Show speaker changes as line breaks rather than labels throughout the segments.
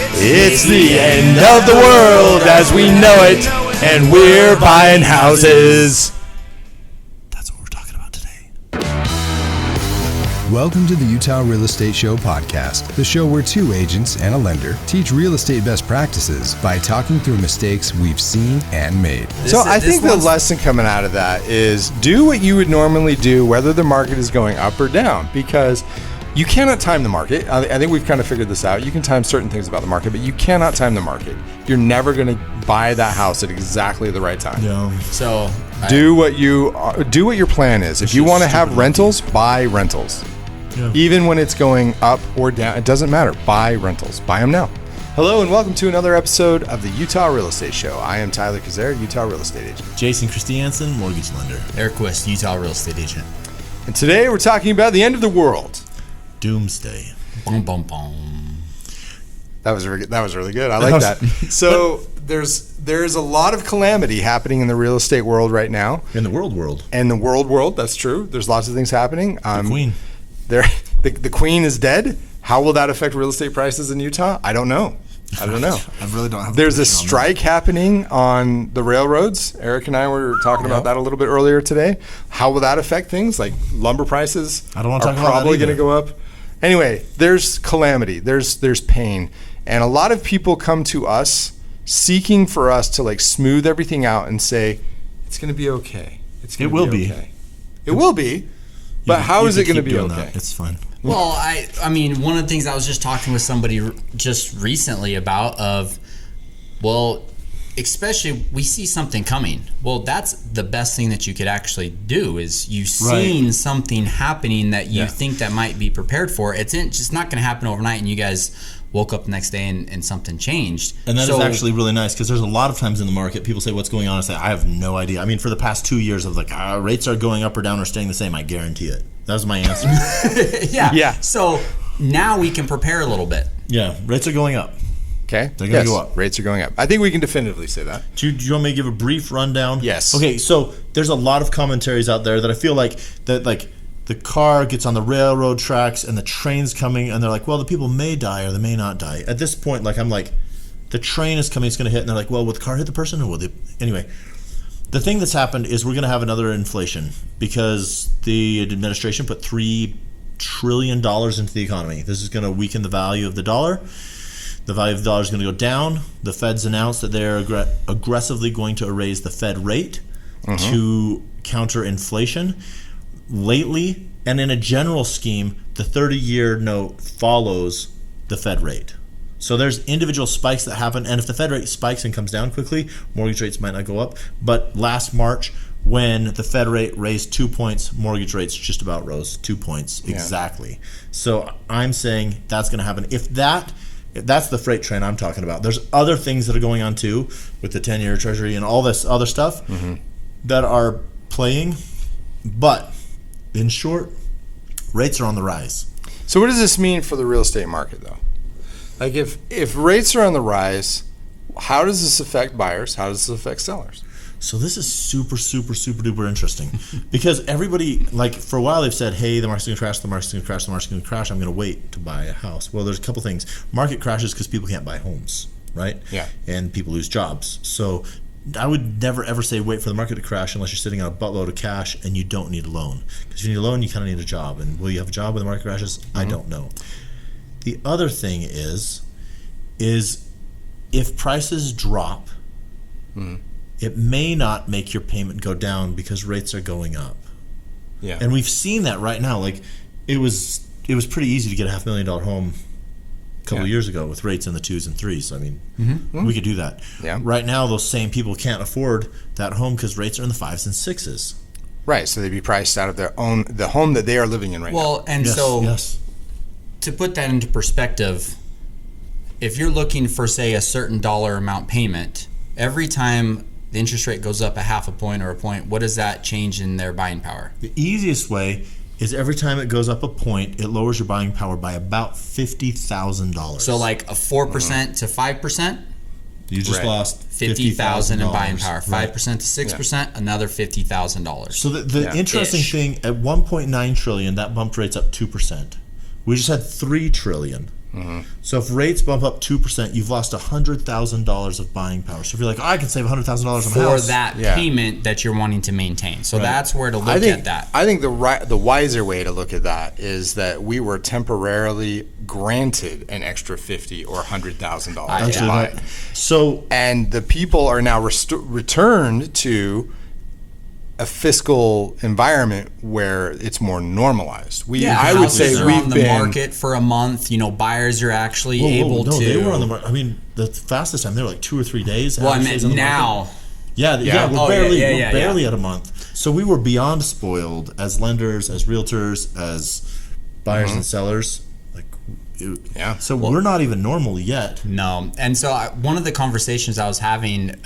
It's the end of the world as we know it, and we're buying houses.
That's what we're talking about today.
Welcome to the Utah Real Estate Show podcast, the show where two agents and a lender teach real estate best practices by talking through mistakes we've seen and made.
So I think the lesson coming out of that is do what you would normally do, whether the market is going up or down, because you cannot time the market. I think we've kind of figured this out. You can time certain things about the market, but you cannot time the market. You're never going to buy that house at exactly the right time.
Yeah.
So do what your plan is. If you want to have rentals, buy rentals. Yeah. Even when it's going up or down, it doesn't matter. Buy rentals. Buy them now. Hello and welcome to another episode of the Utah Real Estate Show. I am Tyler Cazier, Utah Real Estate Agent.
Jason Christiansen, mortgage lender.
Aric Wiszt, Utah Real Estate Agent.
And today we're talking about the end of the world.
Doomsday.
Bum, bum, bum.
That was really good. I like that. So there's a lot of calamity happening in the real estate world right now.
In the world.
And the world, that's true. There's lots of things happening.
The Queen.
The Queen is dead. How will that affect real estate prices in Utah? I don't know.
I really don't have.
There's a strike happening on the railroads. Aric and I were talking about that a little bit earlier today. How will that affect things? Like lumber prices
I don't want to
are
talk about
probably
that
going to go up. Anyway, there's calamity. There's pain. And a lot of people come to us seeking for us to like smooth everything out and say, it's going to be okay.
It will be.
It will be. But how is it going to be okay?
That. It's fine.
Well, I mean, one of the things I was just talking with somebody just recently about especially we see something coming. Well, that's the best thing that you could actually do is you've seen something happening that you think that might be prepared for. It's just not going to happen overnight and you guys woke up the next day and something changed.
And that is actually really nice because there's a lot of times in the market people say what's going on. I say I have no idea. I mean, for the past 2 years of rates are going up or down or staying the same, I guarantee it. That was my answer.
Yeah. So now we can prepare a little bit.
Yeah, rates are going up.
Okay.
They're going to go up.
Rates are going up. I think we can definitively say that.
Do you want me to give a brief rundown?
Yes.
Okay, so there's a lot of commentaries out there that I feel like the car gets on the railroad tracks and the train's coming and they're like, well, the people may die or they may not die. At this point, I'm like, the train is coming, it's going to hit, and they're like, well, will the car hit the person or will they? Anyway, the thing that's happened is we're going to have another inflation because the administration put $3 trillion into the economy. This is going to weaken the value of the dollar. The value of the dollar is going to go down. The Fed's announced that they're aggressively going to raise the Fed rate to counter inflation. Lately, and in a general scheme, the 30-year note follows the Fed rate. So there's individual spikes that happen, and if the Fed rate spikes and comes down quickly, mortgage rates might not go up. But last March, when the Fed rate raised 2 points, mortgage rates just about rose 2 points exactly. So I'm saying that's going to happen. If that's the freight train I'm talking about. There's other things that are going on too with the 10-year Treasury and all this other stuff that are playing. But in short, rates are on the rise.
So what does this mean for the real estate market though? Like if rates are on the rise, how does this affect buyers? How does this affect sellers?
So this is super, super, super duper interesting because everybody, for a while they've said, hey, the market's going to crash, the market's going to crash, the market's going to crash. I'm going to wait to buy a house. Well, there's a couple things. Market crashes because people can't buy homes, right?
Yeah. And
people lose jobs. So I would never, ever say wait for the market to crash unless you're sitting on a buttload of cash and you don't need a loan. Because if you need a loan, you kind of need a job. And will you have a job when the market crashes? I don't know. The other thing is if prices drop, it may not make your payment go down because rates are going up.
Yeah.
And we've seen that right now. It was pretty easy to get a $500,000 home a couple of years ago with rates in the 2s and 3s. I mean, we could do that.
Yeah.
Right now, those same people can't afford that home because rates are in the 5s and 6s.
Right. So they'd be priced out of the home that they are living in right now.
Well, and to put that into perspective, if you're looking for, say, a certain dollar amount payment, every time the interest rate goes up a half a point or a point, what does that change in their buying power?
The easiest way is every time it goes up a point, it lowers your buying power by about $50,000.
So like a 4% to 5%?
You just lost
$50,000 in buying power. 5% to 6%, another $50,000.
So the interesting thing, at $1.9 trillion, that bumped rates up 2%. We just had $3 trillion So if rates bump up 2%, you've lost $100,000 of buying power. So if you're like, I can save $100,000 on
for
my house.
that payment that you're wanting to maintain. So that's where to look at that.
I think the wiser way to look at that is that we were temporarily granted an extra $50,000 or $100,000 to buy.
So,
and the people are now returned to a fiscal environment where it's more normalized. I would say
we've
we've
on the
been
market for a month. Buyers are actually able to.
They were on the market. I mean, the fastest time they were like 2 or 3 days.
Well, I meant now.
We're barely at a month. So we were beyond spoiled as lenders, as realtors, as buyers and sellers. So we're not even normal yet.
No, and so one of the conversations I was having.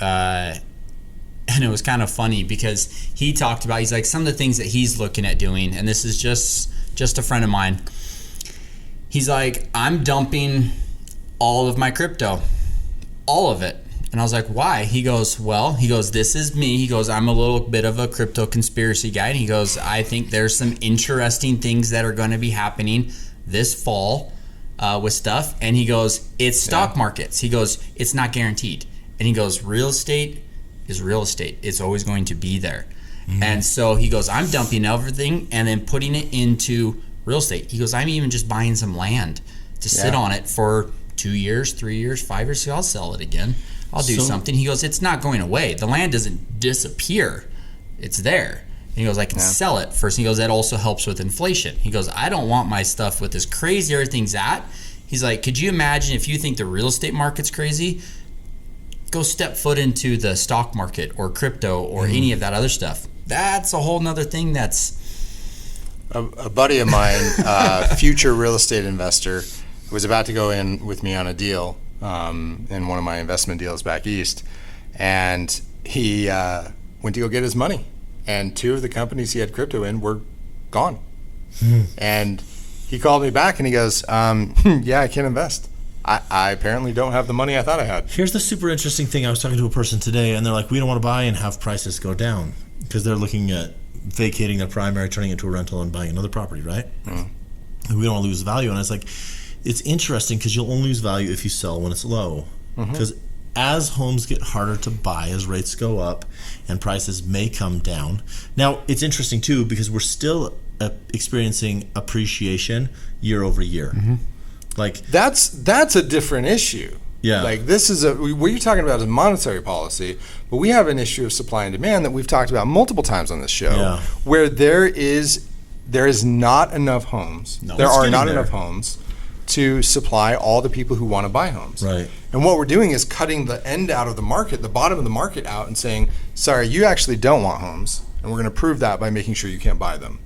And it was kind of funny because he talked about, he's like, some of the things that he's looking at doing, and this is just a friend of mine. He's like, I'm dumping all of my crypto, all of it. And I was like, why? He goes, this is me. He goes, I'm a little bit of a crypto conspiracy guy. And he goes, I think there's some interesting things that are going to be happening this fall with stuff. And he goes, it's stock markets. He goes, it's not guaranteed. And he goes, real estate is real estate. It's always going to be there. And so he goes, I'm dumping everything and then putting it into real estate. He goes, I'm even just buying some land to sit on it for 2 years, 3 years, 5 years. So I'll sell it again. I'll do something. He goes, it's not going away. The land doesn't disappear. It's there. And he goes, I can sell it first. He goes, that also helps with inflation. He goes, I don't want my stuff with as crazy everything's at. He's like, could you imagine if you think the real estate market's crazy? Go step foot into the stock market or crypto or any of that other stuff. That's a whole nother thing. That's
a buddy of mine, future real estate investor, was about to go in with me on a deal in one of my investment deals back east, and he went to go get his money, and 2 of the companies he had crypto in were gone. And he called me back and he goes, I can't invest. I apparently don't have the money I thought I had.
Here's the super interesting thing. I was talking to a person today, and they're like, we don't want to buy and have prices go down because they're looking at vacating their primary, turning it into a rental, and buying another property, right? And we don't want to lose value. And it's like, it's interesting because you'll only lose value if you sell when it's low. Because as homes get harder to buy, as rates go up, and prices may come down. Now, it's interesting, too, because we're still experiencing appreciation year over year. Like
that's a different issue.
Yeah.
Like this is what you're talking about is monetary policy, but we have an issue of supply and demand that we've talked about multiple times on this show, where there is not enough homes. There are not enough homes to supply all the people who want to buy homes.
Right.
And what we're doing is cutting the end out of the market, the bottom of the market out, and saying, sorry, you actually don't want homes. And we're going to prove that by making sure you can't buy them.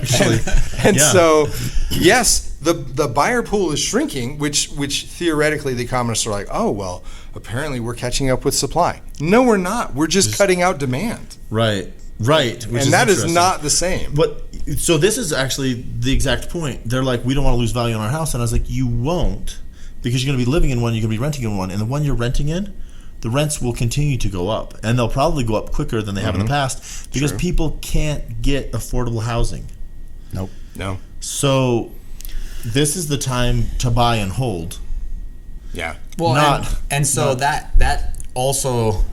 So, yes, the buyer pool is shrinking, which theoretically the economists are like, oh, well, apparently we're catching up with supply. No, we're not. We're just cutting out demand.
Right.
And that is not the same.
But so this is actually the exact point. They're like, we don't want to lose value on our house. And I was like, you won't, because you're going to be living in one, you're going to be renting in one. And the one you're renting in, the rents will continue to go up, and they'll probably go up quicker than they have in the past because people can't get affordable housing.
No.
So this is the time to buy and hold.
Yeah.
Well, that also,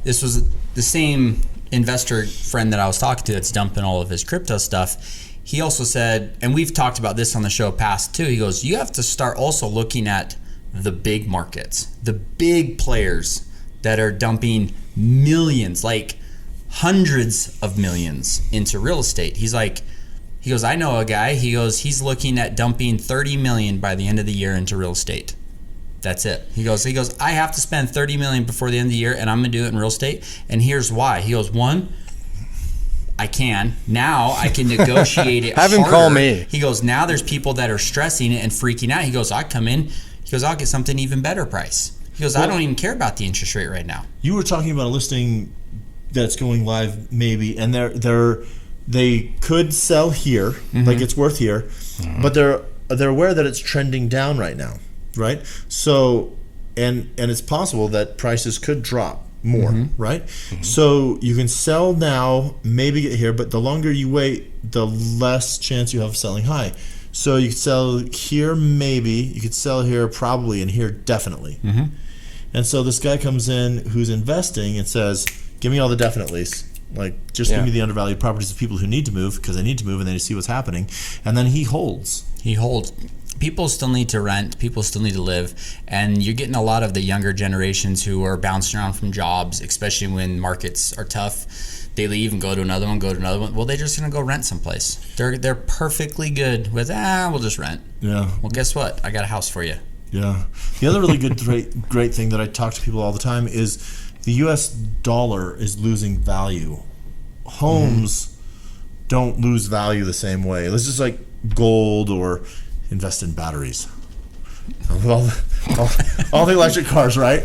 this was the same investor friend that I was talking to that's dumping all of his crypto stuff. He also said, and we've talked about this on the show past too, he goes, you have to start also looking at the big markets, the big players that are dumping millions, like hundreds of millions into real estate. He goes, I know a guy, he goes, he's looking at dumping 30 million by the end of the year into real estate. That's it. He goes, I have to spend 30 million before the end of the year and I'm going to do it in real estate. And here's why. He goes, one, I can. Now I can negotiate it
Have him
harder.
Call me.
He goes, now there's people that are stressing it and freaking out. He goes, I come in. He goes, I'll get something even better price. He goes, I don't even care about the interest rate right now.
You were talking about a listing that's going live maybe, and they could sell here, like it's worth here, but they're aware that it's trending down right now, right? So, and it's possible that prices could drop more, right? So you can sell now, maybe get here, but the longer you wait, the less chance you have of selling high. So you could sell here maybe, you could sell here probably, and here definitely.
Mm-hmm.
And so this guy comes in who's investing and says, give me all the definitelys. Like, just give me the undervalued properties of people who need to move because they need to move and they see what's happening. And then he holds.
People still need to rent. People still need to live. And you're getting a lot of the younger generations who are bouncing around from jobs, especially when markets are tough. They leave and go to another one, Well, they're just going to go rent someplace. They're perfectly good with, we'll just rent.
Yeah.
Well, guess what? I got a house for you.
Yeah. The other really good, great thing that I talk to people all the time is the U.S. dollar is losing value. Homes don't lose value the same way. Let's just like gold or invest in batteries. all the electric cars, right?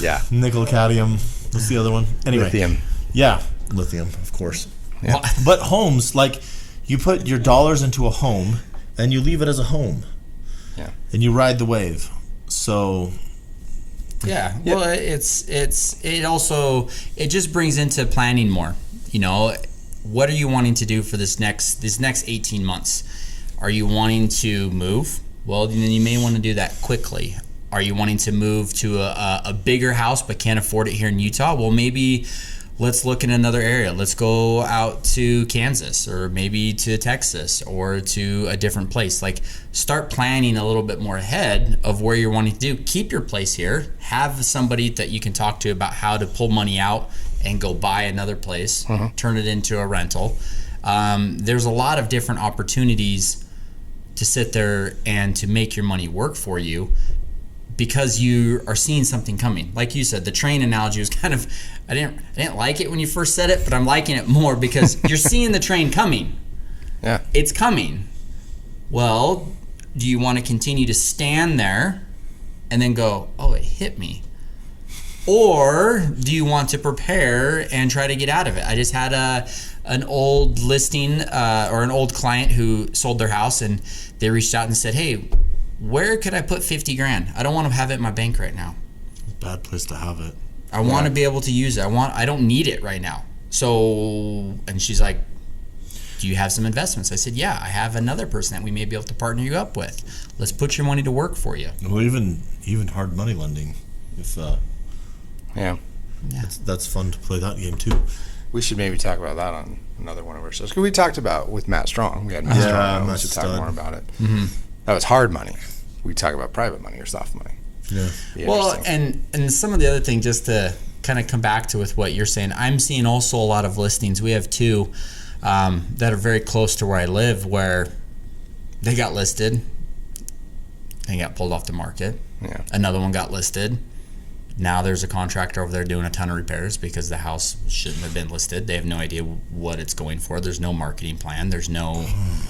Yeah.
Nickel, cadmium. What's the other one? Anyway.
Lithium.
Yeah. Lithium, of course.
Yeah.
But homes, like you put your dollars into a home and you leave it as a home.
Yeah.
And you ride the wave. So
yeah. Well, it just brings into planning more. You know, what are you wanting to do for this next 18 months? Are you wanting to move? Well, then you may want to do that quickly. Are you wanting to move to a bigger house but can't afford it here in Utah? Well, maybe let's look in another area. Let's go out to Kansas or maybe to Texas or to a different place. Like, start planning a little bit more ahead of where you're wanting to do. Keep your place here. Have somebody that you can talk to about how to pull money out and go buy another place, turn it into a rental. There's a lot of different opportunities to sit there and to make your money work for you because you are seeing something coming. Like you said, the train analogy was kind of, I didn't like it when you first said it, but I'm liking it more because you're seeing the train coming.
Yeah.
It's coming. Well, do you want to continue to stand there and then go, oh, it hit me? Or do you want to prepare and try to get out of it? I just had an old listing or an old client who sold their house, and they reached out and said, hey, where could I put 50 grand? I don't want to have it in my bank right now.
bad place to have it.
I want to be able to use it. I don't need it right now. So, and she's like, do you have some investments? I said, yeah, I have another person that we may be able to partner you up with. Let's put your money to work for you.
Well, even hard money lending, if that's fun to play that game too.
We should maybe talk about that on another one of our shows. Because we talked about with Matt Strong. We had Matt Strong. We should talk more about it.
Mm-hmm.
That was hard money. We talk about private money or soft money.
Yeah.
Well, and some of the other thing, just to kind of come back to with what you're saying, I'm seeing also a lot of listings. We have two that are very close to where I live, where they got listed, they got pulled off the market.
Yeah.
Another one got listed. Now there's a contractor over there doing a ton of repairs because the house shouldn't have been listed. They have no idea what it's going for. There's no marketing plan. There's no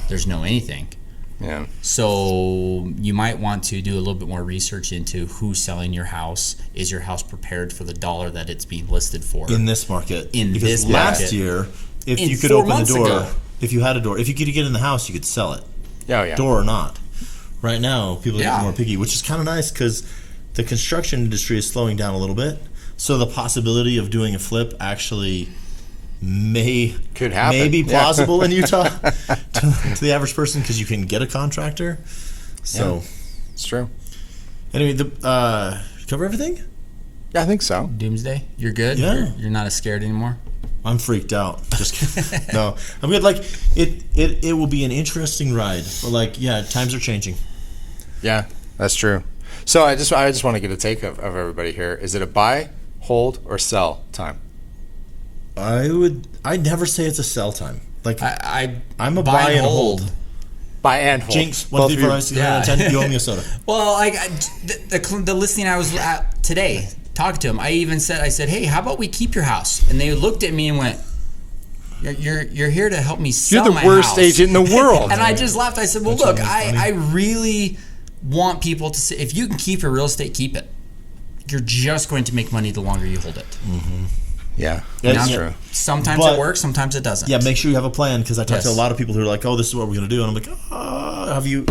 anything.
Yeah.
So you might want to do a little bit more research into who's selling your house. Is your house prepared for the dollar that it's being listed for?
In this market.
Because
this last year, if you could open the door, if you had a door, if you could get in the house, you could sell it.
Oh, yeah.
Door or not. Right now, people are getting more picky, which is kind of nice because the construction industry is slowing down a little bit. So the possibility of doing a flip actually
could happen.
May be plausible in Utah to the average person because you can get a contractor. So
it's true.
Anyway, cover everything?
Yeah, I think so.
Doomsday? You're good?
Yeah.
You're not as scared anymore?
I'm freaked out. Just kidding. No, I'm good. Like it will be an interesting ride. But times are changing.
Yeah, that's true. So I just want to get a take of everybody here. Is it a buy, hold, or sell time?
I'd never say it's a sell time. Like I'm a buy and hold.
Buy and hold.
Jinx, 1, 3, 4, 5, 6, 7, 10. You owe me a soda.
Well, the listing I was at today, talked to him. I said, hey, how about we keep your house? And they looked at me and went, You're here to help me sell my house.
You're the worst agent in the world.
And I just laughed. I said, well, look, I really want people to say, if you can keep your real estate, keep it. You're just going to make money the longer you hold it.
Mm-hmm.
Yeah, that's true.
Sometimes it works, sometimes it doesn't.
Yeah, make sure you have a plan because I talk to a lot of people who are like, "Oh, this is what we're going to do," and I'm like, "Have you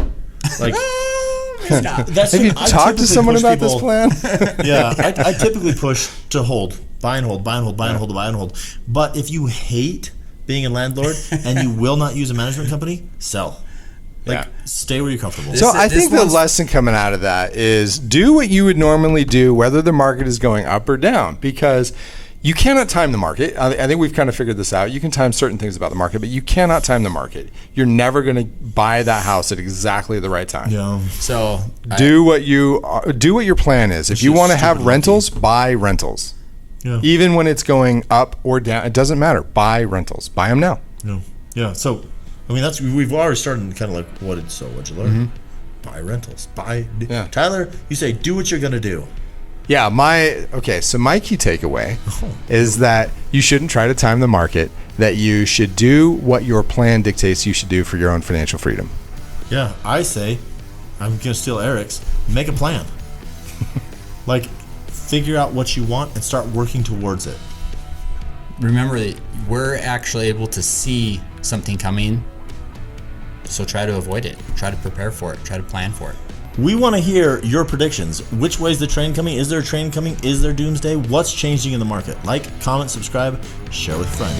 like?"
Have you talked to someone about this plan?
Yeah, I typically push to hold, buy and hold, buy and hold, buy and hold, buy and hold. But if you hate being a landlord and you will not use a management company, sell. Like, stay where you're comfortable.
So I think the lesson coming out of that is do what you would normally do, whether the market is going up or down, because you cannot time the market. I think we've kind of figured this out. You can time certain things about the market, but you cannot time the market. You're never going to buy that house at exactly the right time.
Yeah.
So
do what your plan is. If you want to have rentals, buy rentals.
Yeah.
Even when it's going up or down, it doesn't matter. Buy rentals. Buy them now.
Yeah. Yeah. So, I mean, we've already started kind of like, what'd you learn? Buy rentals. Tyler, you say, do what you're going to do.
Yeah, so my key takeaway is that you shouldn't try to time the market, that you should do what your plan dictates you should do for your own financial freedom.
Yeah, I say, I'm going to steal Aric's, make a plan. Like, figure out what you want and start working towards it.
Remember that we're actually able to see something coming, so try to avoid it. Try to prepare for it. Try to plan for it.
We want to hear your predictions. Which way is the train coming? Is there a train coming? Is there doomsday? What's changing in the market? Like, comment, subscribe, share with a friend.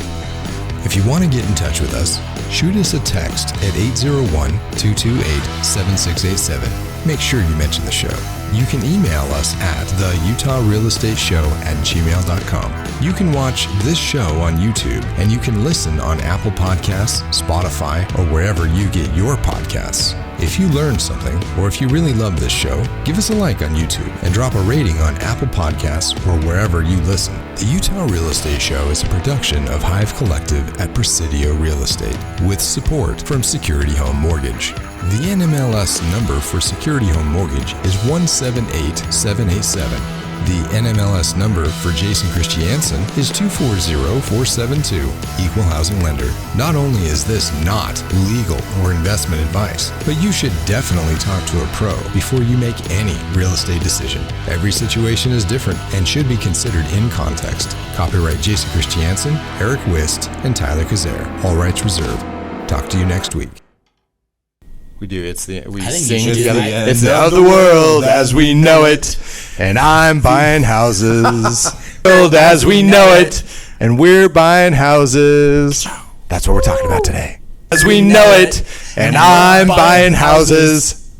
If you want to get in touch with us, shoot us a text at 801-228-7687. Make sure you mention the show. You can email us at theutahrealestateshow@gmail.com. You can watch this show on YouTube, and you can listen on Apple Podcasts, Spotify, or wherever you get your podcasts. If you learned something, or if you really love this show, give us a like on YouTube and drop a rating on Apple Podcasts or wherever you listen. The Utah Real Estate Show is a production of Hive Collective at Presidio Real Estate, with support from Security Home Mortgage. The NMLS number for Security Home Mortgage is 178787. The NMLS number for Jason Christiansen is 240472, Equal Housing Lender. Not only is this not legal or investment advice, but you should definitely talk to a pro before you make any real estate decision. Every situation is different and should be considered in context. Copyright Jason Christiansen, Aric Wiszt, and Tyler Cazier. All rights reserved. Talk to you next week.
We do. We
think
sing
you should
together.
do that.
It's the end of the world as we know it, and I'm buying houses. World as we know it, and we're buying houses. That's what we're talking about today. As we know it, and I'm buying houses.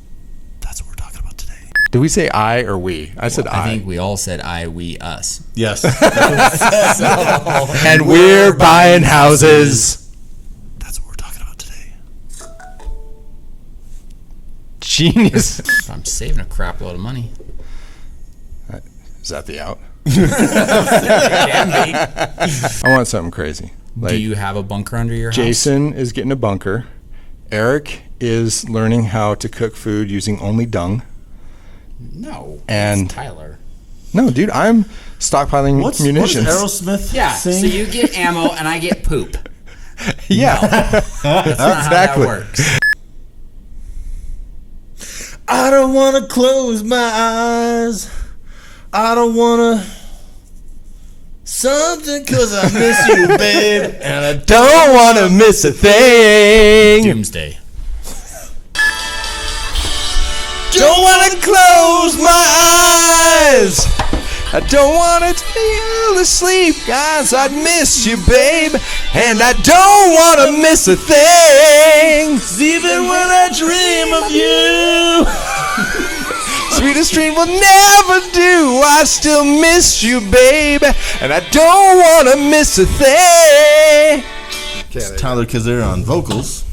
That's what we're talking about today.
Did we say I or we? I said I.
I think we all said I, we, us.
Yes.
And we're buying houses.
That's what we're talking about today.
Genius.
I'm saving a crap load of money.
Is that the out?
Can be.
I want something crazy. Like,
Do you have a bunker under your house?
Jason is getting a bunker. Aric is learning how to cook food using only dung.
No.
And
it's Tyler.
No, dude, I'm stockpiling munitions.
What does Aerosmith
Yeah,
sing?
so you get ammo and I get poop.
Yeah.
That's not
Exactly.
how that works.
I don't want to close my eyes. I don't want to something because I miss you, babe. And I
Don't want to miss a thing.
Doomsday.
Don't want to close my eyes. I don't want to feel asleep, guys. I'd miss you, babe. And I don't want to miss a thing.
even when I dream of you.
Sweetest dream will never do. I still miss you, babe. And I don't want to miss a thing.
Tyler Cazier on vocals.